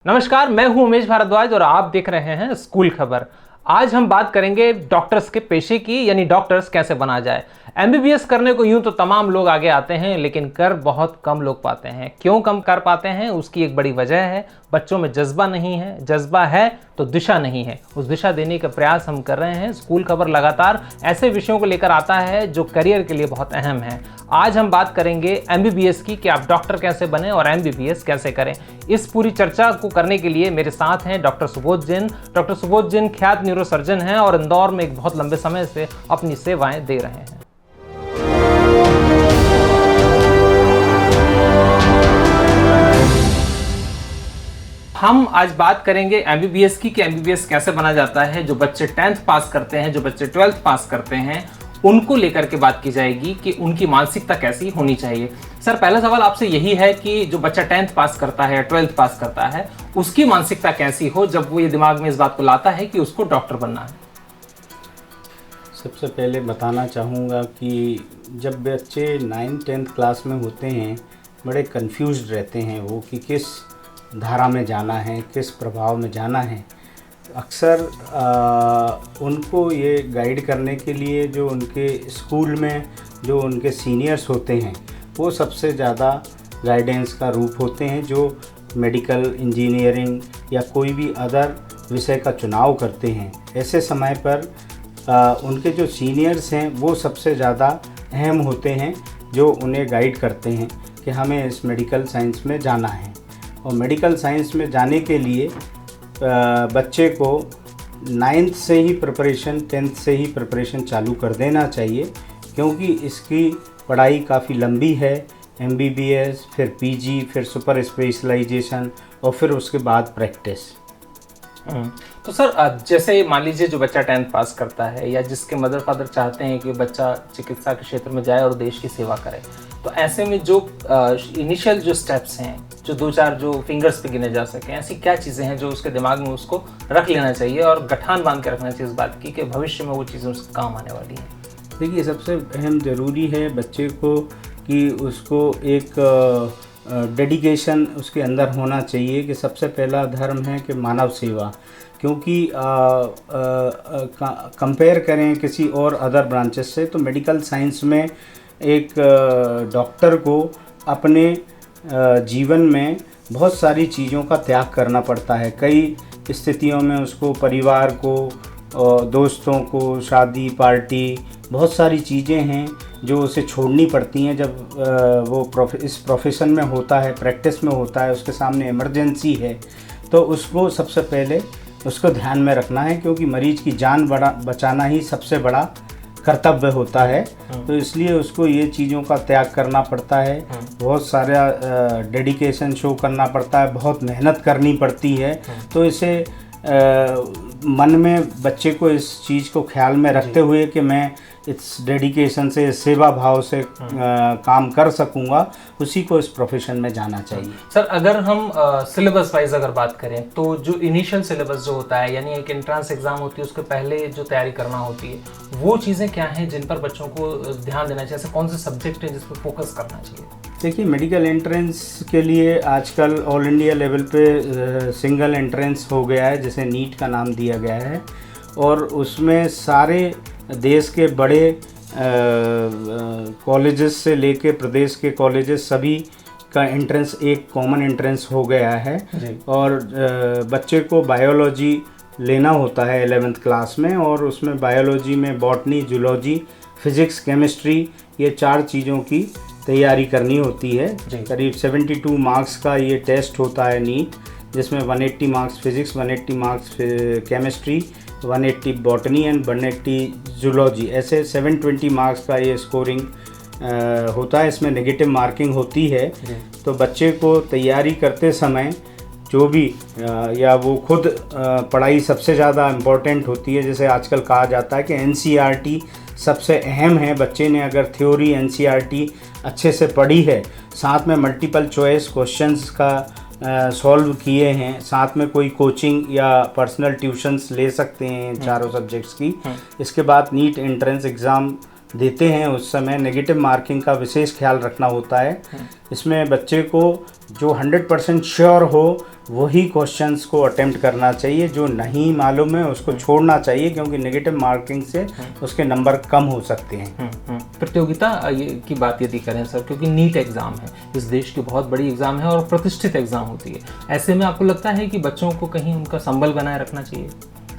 नमस्कार, मैं हूं उमेश भारद्वाज और आप देख रहे हैं स्कूल खबर। आज हम बात करेंगे डॉक्टर्स के पेशे की, यानी डॉक्टर्स कैसे बना जाए। एमबीबीएस करने को यूं तो तमाम लोग आगे आते हैं, लेकिन कर बहुत कम लोग पाते हैं। क्यों कम कर पाते हैं, उसकी एक बड़ी वजह है बच्चों में जज्बा नहीं है। जज्बा है तो दिशा नहीं है, उस दिशा देने का प्रयास हम कर रहे हैं। स्कूल खबर लगातार ऐसे विषयों को लेकर आता है जो करियर के लिए बहुत अहम है। आज हम बात करेंगे एमबीबीएस की, कि आप डॉक्टर कैसे बने और एमबीबीएस कैसे करें। इस पूरी चर्चा को करने के लिए मेरे साथ हैं डॉक्टर सुबोध जैन। डॉक्टर सुबोध जैन ख्यात न्यूरोसर्जन हैं और इंदौर में एक बहुत लंबे समय से अपनी सेवाएं दे रहे हैं। हम आज बात करेंगे एमबीबीएस की, कि एमबीबीएस कैसे बना जाता है। जो बच्चे 10th पास करते हैं, जो बच्चे 12th पास करते हैं, उनको लेकर के बात की जाएगी कि उनकी मानसिकता कैसी होनी चाहिए। सर, पहला सवाल आपसे यही है कि जो बच्चा 10th पास करता है या 12th पास करता है, उसकी मानसिकता कैसी हो जब वो ये दिमाग में इस बात को लाता है कि उसको डॉक्टर बनना है। सबसे पहले बताना चाहूँगा कि जब बच्चे 9th-10th क्लास में होते हैं, बड़े कंफ्यूज्ड रहते हैं वो कि किस धारा में जाना है, किस प्रभाव में जाना है। अक्सर उनको ये गाइड करने के लिए जो उनके स्कूल में जो उनके सीनियर्स होते हैं, वो सबसे ज़्यादा गाइडेंस का रूप होते हैं। जो मेडिकल, इंजीनियरिंग या कोई भी अदर विषय का चुनाव करते हैं, ऐसे समय पर उनके जो सीनियर्स हैं वो सबसे ज़्यादा अहम होते हैं, जो उन्हें गाइड करते हैं कि हमें इस मेडिकल साइंस में जाना है। और मेडिकल साइंस में जाने के लिए बच्चे को 9th से ही प्रिपरेशन, 10th से ही प्रिपरेशन चालू कर देना चाहिए, क्योंकि इसकी पढ़ाई काफ़ी लंबी है। एमबीबीएस, फिर पीजी, फिर सुपर स्पेशलाइजेशन और फिर उसके बाद प्रैक्टिस। तो सर, जैसे मान लीजिए जो बच्चा 10th पास करता है, या जिसके मदर फादर चाहते हैं कि बच्चा चिकित्सा के क्षेत्र में जाए और देश की सेवा करे, तो ऐसे में जो इनिशियल जो स्टेप्स हैं, जो 2-4 जो फिंगर्स पे गिने जा सकें, ऐसी क्या चीज़ें हैं जो उसके दिमाग में उसको रख लेना चाहिए और गठान बांध के रखना चाहिए इस बात की कि भविष्य में वो चीज़ें उसके काम आने वाली हैं। देखिए, सबसे अहम ज़रूरी है बच्चे को कि उसको एक डेडिकेशन उसके अंदर होना चाहिए कि सबसे पहला धर्म है कि मानव सेवा। क्योंकि कंपेयर करें किसी और अदर ब्रांचेस से, तो मेडिकल साइंस में एक डॉक्टर को अपने जीवन में बहुत सारी चीज़ों का त्याग करना पड़ता है। कई स्थितियों में उसको परिवार को, दोस्तों को, शादी पार्टी, बहुत सारी चीज़ें हैं जो उसे छोड़नी पड़ती हैं जब वो इस प्रोफेशन में होता है, प्रैक्टिस में होता है। उसके सामने इमरजेंसी है, तो उसको सबसे पहले उसको ध्यान में रखना है, क्योंकि मरीज़ की जान बचाना ही सबसे बड़ा कर्तव्य होता है। तो इसलिए उसको ये चीज़ों का त्याग करना पड़ता है, बहुत सारा डेडिकेशन शो करना पड़ता है, बहुत मेहनत करनी पड़ती है। तो इसे मन में बच्चे को इस चीज़ को ख्याल में रखते हुए कि मैं इस डेडिकेशन से, सेवा भाव से काम कर सकूंगा, उसी को इस प्रोफेशन में जाना चाहिए। सर, अगर हम सिलेबस वाइज अगर बात करें, तो जो इनिशियल सिलेबस जो होता है, यानी एक एंट्रेंस एग्जाम होती है, उसके पहले जो तैयारी करना होती है, वो चीज़ें क्या हैं जिन पर बच्चों को ध्यान देना चाहिए? ऐसे कौन से सब्जेक्ट हैं जिस पर फोकस करना चाहिए? देखिए, मेडिकल एंट्रेंस के लिए आजकल ऑल इंडिया लेवल पे सिंगल एंट्रेंस हो गया है, जिसे नीट का नाम दिया गया है। और उसमें सारे देश के बड़े कॉलेजेस से लेके प्रदेश के कॉलेजेस सभी का एंट्रेंस एक कॉमन एंट्रेंस हो गया है। और बच्चे को बायोलॉजी लेना होता है 11th क्लास में, और उसमें बायोलॉजी में बॉटनी, जूलॉजी, फिज़िक्स, केमिस्ट्री, ये 4 चीज़ों की तैयारी करनी होती है। करीब 72 मार्क्स का ये टेस्ट होता है नीट, जिसमें 180 marks physics, 180 marks chemistry, 180 botany and 180 zoology, ऐसे 720 मार्क्स का ये स्कोरिंग होता है। इसमें नेगेटिव मार्किंग होती है। तो बच्चे को तैयारी करते समय जो भी या वो खुद पढ़ाई सबसे ज़्यादा इम्पोर्टेंट होती है। जैसे आजकल कहा जाता है कि एनसीईआरटी सबसे अहम है। बच्चे ने अगर थ्योरी एनसीईआरटी अच्छे से पढ़ी है, साथ में मल्टीपल चॉइस क्वेश्चंस का सॉल्व किए हैं, साथ में कोई कोचिंग या पर्सनल ट्यूशन्स ले सकते हैं चारों सब्जेक्ट्स की। इसके बाद नीट एंट्रेंस एग्ज़ाम देते हैं उस समय नेगेटिव मार्किंग का विशेष ख्याल रखना होता है। इसमें बच्चे को जो 100% श्योर हो वही क्वेश्चंस को अटेम्प्ट करना चाहिए, जो नहीं मालूम है उसको छोड़ना चाहिए, क्योंकि नेगेटिव मार्किंग से उसके नंबर कम हो सकते हैं। प्रतियोगिता की बात यदि करें सर, क्योंकि नीट एग्ज़ाम है, इस देश की बहुत बड़ी एग्ज़ाम है और प्रतिष्ठित एग्ज़ाम होती है, ऐसे में आपको लगता है कि बच्चों को कहीं उनका संबल बनाए रखना चाहिए?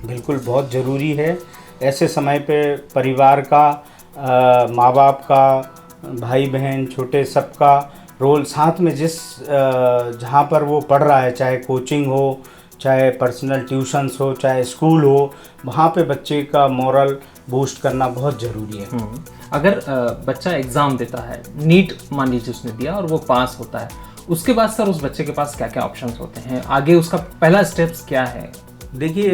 बिल्कुल, बहुत ज़रूरी है। ऐसे समय पे परिवार का, माँ बाप का, भाई बहन छोटे सबका रोल साथ में, जिस जहाँ पर वो पढ़ रहा है, चाहे कोचिंग हो, चाहे पर्सनल ट्यूशन्स हो, चाहे स्कूल हो, वहाँ पे बच्चे का मोरल बूस्ट करना बहुत ज़रूरी है। अगर बच्चा एग्ज़ाम देता है, नीट मान लीजिए उसने दिया और वो पास होता है, उसके बाद सर उस बच्चे के पास क्या क्या ऑप्शंस होते हैं, आगे उसका पहला स्टेप्स क्या है? देखिए,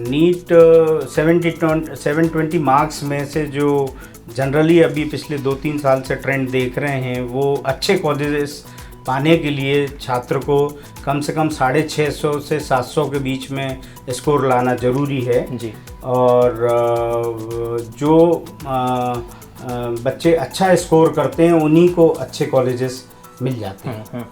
नीट 720 मार्क्स में से जो जनरली अभी पिछले 2-3 साल से ट्रेंड देख रहे हैं, वो अच्छे कॉलेजेस पाने के लिए छात्र को कम से कम 650 से 700 के बीच में स्कोर लाना ज़रूरी है जी। और जो बच्चे अच्छा स्कोर करते हैं उन्हीं को अच्छे कॉलेजेस मिल जाते हैं।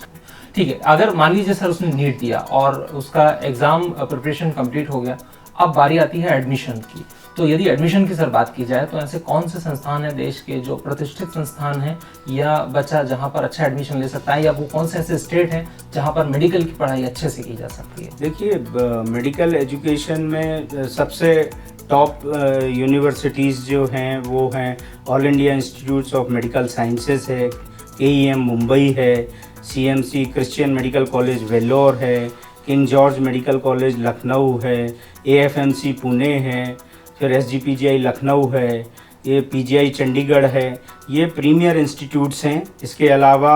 ठीक है, अगर मान लीजिए सर उसने नीट दिया और उसका एग्ज़ाम प्रिपरेशन कंप्लीट हो गया, अब बारी आती है एडमिशन की। तो यदि एडमिशन की सर बात की जाए तो ऐसे कौन से संस्थान हैं देश के जो प्रतिष्ठित संस्थान हैं, या बच्चा जहां पर अच्छा एडमिशन ले सकता है, या वो कौन से ऐसे स्टेट हैं जहां पर मेडिकल की पढ़ाई अच्छे से की जा सकती है? देखिए, मेडिकल एजुकेशन में सबसे टॉप यूनिवर्सिटीज़ जो हैं वो हैं all India institutes of medical sciences है, AEM मुंबई है, CMC Christian medical college Vellore है, King George medical college Lucknow है, AFMC पुणे है, फिर SGPGI लखनऊ है, ये PGI चंडीगढ़ है। ये प्रीमियर इंस्टीट्यूट्स हैं। इसके अलावा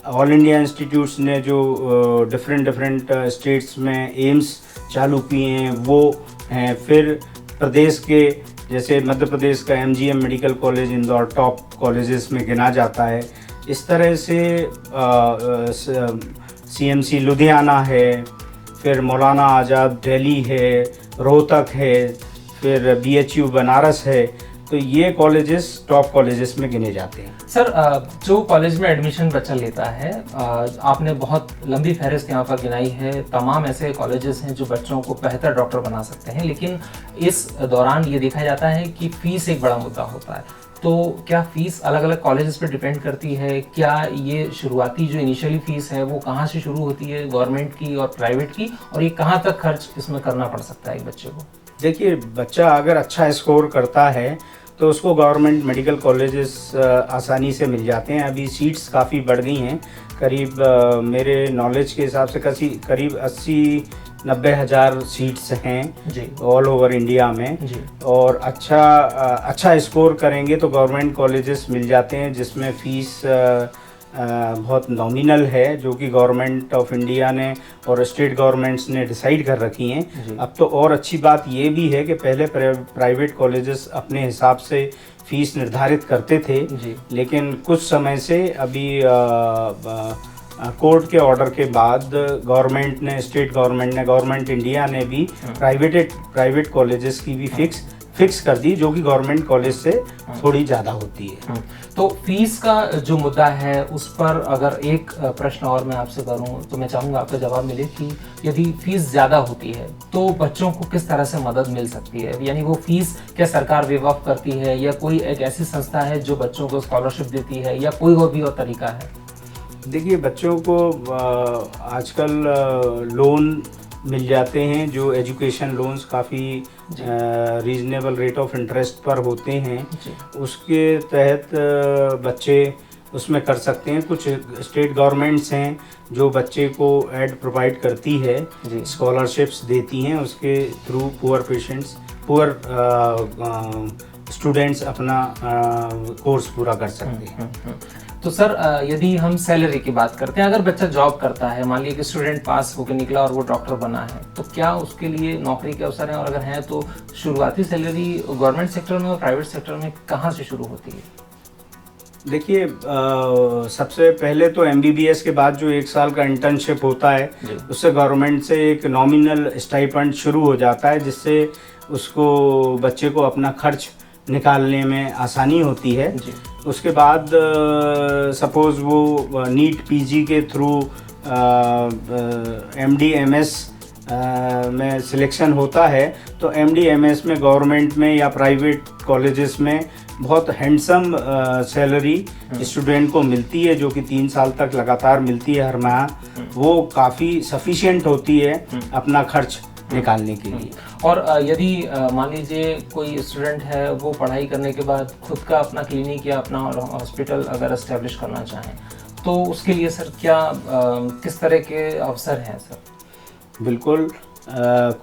ऑल इंडिया इंस्टीट्यूट्स ने जो डिफरेंट स्टेट्स में एम्स चालू किए हैं वो हैं। फिर प्रदेश के, जैसे मध्य प्रदेश का MGM medical college Indore top colleges में गिना जाता है। इस तरह से CMC लुधियाना है, फिर मौलाना आज़ाद दिल्ली है, रोहतक है, फिर BHU बनारस है। तो ये कॉलेजेस टॉप कॉलेजेस में गिने जाते हैं। सर, जो कॉलेज में एडमिशन बच्चा लेता है, आपने बहुत लंबी फहरिस्त यहाँ पर गिनाई है, तमाम ऐसे कॉलेजेस हैं जो बच्चों को बेहतर डॉक्टर बना सकते हैं, लेकिन इस दौरान ये देखा जाता है कि फ़ीस एक बड़ा मुद्दा होता है। तो क्या फ़ीस अलग अलग कॉलेजेस पर डिपेंड करती है? क्या ये शुरुआती जो इनिशियली फ़ीस है वो कहाँ से शुरू होती है, गवर्नमेंट की और प्राइवेट की, और ये कहाँ तक खर्च इसमें करना पड़ सकता है एक बच्चे को? देखिए, बच्चा अगर अच्छा स्कोर करता है तो उसको गवर्नमेंट मेडिकल कॉलेजेस आसानी से मिल जाते हैं। अभी सीट्स काफ़ी बढ़ गई हैं, करीब मेरे नॉलेज के हिसाब से करीब 80-90 हज़ार सीट्स हैं ऑल ओवर इंडिया में जी। और अच्छा स्कोर करेंगे तो गवर्नमेंट कॉलेजेस मिल जाते हैं, जिसमें फ़ीस बहुत नॉमिनल है, जो कि गवर्नमेंट ऑफ इंडिया ने और स्टेट गवर्नमेंट्स ने डिसाइड कर रखी हैं। अब तो और अच्छी बात ये भी है कि पहले प्राइवेट कॉलेजेस अपने हिसाब से फ़ीस निर्धारित करते थे, लेकिन कुछ समय से अभी कोर्ट के ऑर्डर के बाद गवर्नमेंट ने, स्टेट गवर्नमेंट ने, गवर्नमेंट इंडिया ने भी प्राइवेट कॉलेजेस की भी फिक्स कर दी, जो कि गवर्नमेंट कॉलेज से थोड़ी ज़्यादा होती है। तो फीस का जो मुद्दा है उस पर अगर एक प्रश्न और मैं आपसे करूं तो मैं चाहूँगा आपका जवाब मिले कि यदि फीस ज़्यादा होती है तो बच्चों को किस तरह से मदद मिल सकती है? यानी वो फीस क्या सरकार वेव ऑफ करती है, या कोई एक ऐसी संस्था है जो बच्चों को स्कॉलरशिप देती है, या कोई और भी और तरीका है? देखिए, बच्चों को आजकल लोन मिल जाते हैं, जो एजुकेशन लोन्स काफ़ी रीजनेबल रेट ऑफ इंटरेस्ट पर होते हैं। उसके तहत बच्चे उसमें कर सकते हैं। कुछ स्टेट गवर्नमेंट्स हैं जो बच्चे को एड प्रोवाइड करती है, स्कॉलरशिप्स देती हैं, उसके थ्रू पुअर स्टूडेंट्स अपना कोर्स पूरा कर सकते हैं। तो सर, यदि हम सैलरी की बात करते हैं, अगर बच्चा जॉब करता है, मान लीजिए कि स्टूडेंट पास होकर निकला और वो डॉक्टर बना है, तो क्या उसके लिए नौकरी के अवसर हैं, और अगर हैं तो शुरुआती सैलरी गवर्नमेंट सेक्टर में और प्राइवेट सेक्टर में कहाँ से शुरू होती है? देखिए, सबसे पहले तो MBBS के बाद जो 1 साल का इंटर्नशिप होता है, उससे गवर्नमेंट से एक नॉमिनल स्टाइपेंड शुरू हो जाता है, जिससे उसको बच्चे को अपना खर्च निकालने में आसानी होती है। जी। उसके बाद सपोज़ वो नीट पीजी के थ्रू एमडी एमएस में सिलेक्शन होता है, तो एमडी एमएस में गवर्नमेंट में या प्राइवेट कॉलेजेस में बहुत हैंडसम सैलरी स्टूडेंट को मिलती है, जो कि 3 साल तक लगातार मिलती है हर माह। वो काफ़ी सफिशिएंट होती है अपना खर्च निकालने के लिए। और यदि मान लीजिए कोई स्टूडेंट है, वो पढ़ाई करने के बाद खुद का अपना क्लिनिक या अपना हॉस्पिटल अगर एस्टेब्लिश करना चाहें, तो उसके लिए सर क्या किस तरह के अवसर हैं सर? बिल्कुल,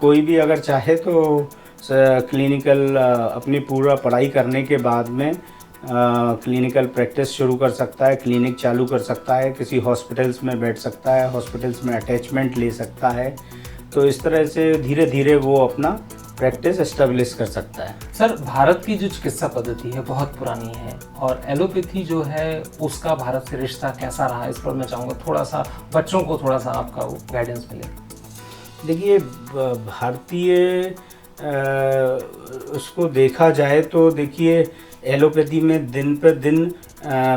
कोई भी अगर चाहे तो क्लिनिकल अपनी पूरा पढ़ाई करने के बाद में क्लिनिकल प्रैक्टिस शुरू कर सकता है, क्लिनिक चालू कर सकता है, किसी हॉस्पिटल्स में बैठ सकता है, हॉस्पिटल्स में अटैचमेंट ले सकता है। तो इस तरह से धीरे धीरे वो अपना प्रैक्टिस एस्टेब्लिश कर सकता है। सर, भारत की जो चिकित्सा पद्धति है बहुत पुरानी है, और एलोपैथी जो है उसका भारत से रिश्ता कैसा रहा, इस पर मैं चाहूँगा थोड़ा सा बच्चों को थोड़ा सा आपका वो गाइडेंस मिले। देखिए, भारतीय उसको देखा जाए तो देखिए एलोपैथी में दिन पर दिन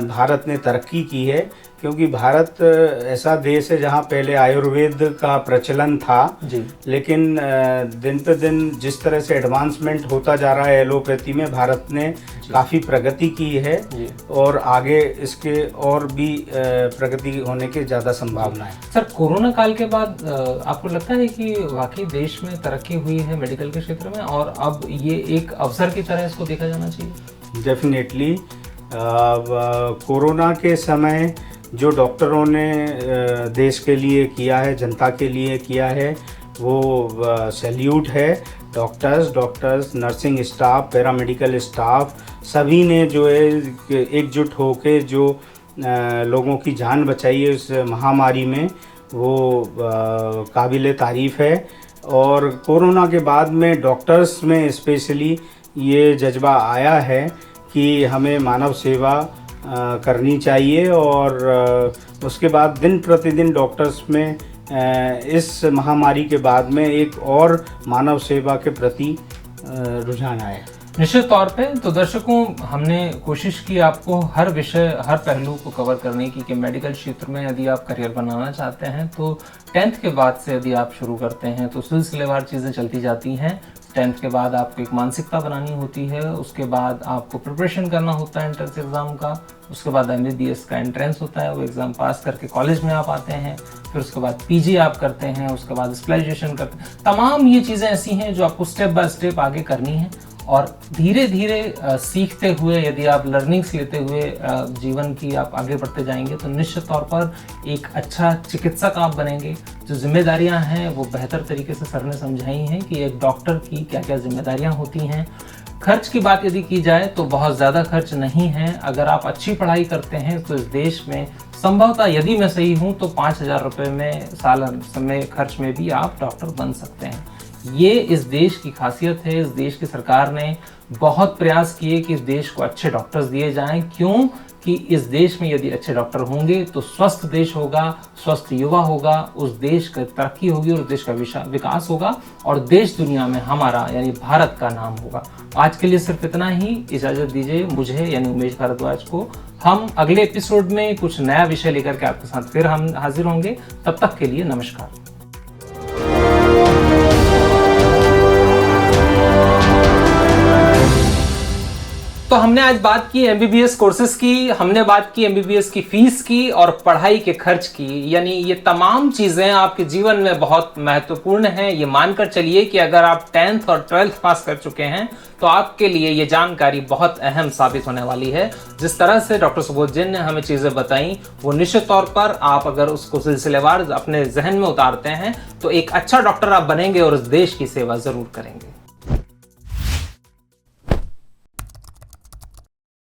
भारत ने तरक्की की है, क्योंकि भारत ऐसा देश है जहाँ पहले आयुर्वेद का प्रचलन था जी। लेकिन दिन पर दिन जिस तरह से एडवांसमेंट होता जा रहा है एलोपैथी में, भारत ने काफ़ी प्रगति की है जी। और आगे इसके और भी प्रगति होने की ज़्यादा संभावना है। सर, कोरोना काल के बाद आपको लगता है कि वाकई देश में तरक्की हुई है मेडिकल के क्षेत्र में, और अब ये एक अवसर की तरह इसको देखा जाना चाहिए? डेफिनेटली, कोरोना के समय जो डॉक्टरों ने देश के लिए किया है, जनता के लिए किया है, वो सैल्यूट है। Doctors, nursing staff, paramedical staff, सभी ने जो है एकजुट होकर जो लोगों की जान बचाई है उस महामारी में, वो काबिल तारीफ़ है। और कोरोना के बाद में डॉक्टर्स में स्पेशली ये जज्बा आया है कि हमें मानव सेवा करनी चाहिए, और उसके बाद दिन प्रतिदिन डॉक्टर्स में इस महामारी के बाद में एक और मानव सेवा के प्रति रुझान आया। निश्चित तौर पे। तो दर्शकों, हमने कोशिश की आपको हर विषय, हर पहलू को कवर करने की कि मेडिकल क्षेत्र में यदि आप करियर बनाना चाहते हैं तो 10th के बाद से यदि आप शुरू करते हैं तो सिलसिलेवार चीज़ें चलती जाती हैं। 10th के बाद आपको एक मानसिकता बनानी होती है, उसके बाद आपको प्रिपरेशन करना होता है एंट्रेंस एग्ज़ाम का, उसके बाद MBBS का एंट्रेंस होता है, वो एग्ज़ाम पास करके कॉलेज में आप आते हैं, फिर उसके बाद PG आप करते हैं, उसके बाद स्पेशलाइजेशन करते हैं। तमाम ये चीज़ें ऐसी हैं जो आपको स्टेप बाय स्टेप आगे करनी है, और धीरे धीरे सीखते हुए, यदि आप लर्निंग्स लेते हुए जीवन की आप आगे बढ़ते जाएंगे तो निश्चित तौर पर एक अच्छा चिकित्सक आप बनेंगे। जो जिम्मेदारियां हैं वो बेहतर तरीके से सर ने समझाई हैं कि एक डॉक्टर की क्या क्या जिम्मेदारियां होती हैं। खर्च की बात यदि की जाए तो बहुत ज़्यादा खर्च नहीं है। अगर आप अच्छी पढ़ाई करते हैं तो इस देश में संभवतः, यदि मैं सही हूँ, तो 5,000 रुपये में साल समय खर्च में भी आप डॉक्टर बन सकते हैं। ये इस देश की खासियत है। इस देश की सरकार ने बहुत प्रयास किए कि इस देश को अच्छे डॉक्टर्स दिए जाएं। क्यों कि इस देश में यदि अच्छे डॉक्टर होंगे तो स्वस्थ देश होगा, स्वस्थ युवा होगा, उस देश की तरक्की होगी और उस देश का विकास होगा, और देश दुनिया में हमारा यानी भारत का नाम होगा। आज के लिए सिर्फ इतना ही। इजाज़त दीजिए मुझे यानी उमेश भारद्वाज को। हम अगले एपिसोड में कुछ नया विषय लेकर के आपके साथ फिर हम हाजिर होंगे। तब तक के लिए नमस्कार। तो हमने आज बात की MBBS कोर्सेज की, हमने बात की MBBS की फीस की और पढ़ाई के खर्च की। यानी ये तमाम चीज़ें आपके जीवन में बहुत महत्वपूर्ण हैं। ये मानकर चलिए कि अगर आप 10th और 12th पास कर चुके हैं तो आपके लिए ये जानकारी बहुत अहम साबित होने वाली है। जिस तरह से डॉक्टर सुबोध जैन ने हमें चीज़ें बताई, वो निश्चित तौर पर आप अगर उसको सिलसिलेवार अपने जहन में उतारते हैं तो एक अच्छा डॉक्टर आप बनेंगे और इस देश की सेवा ज़रूर करेंगे।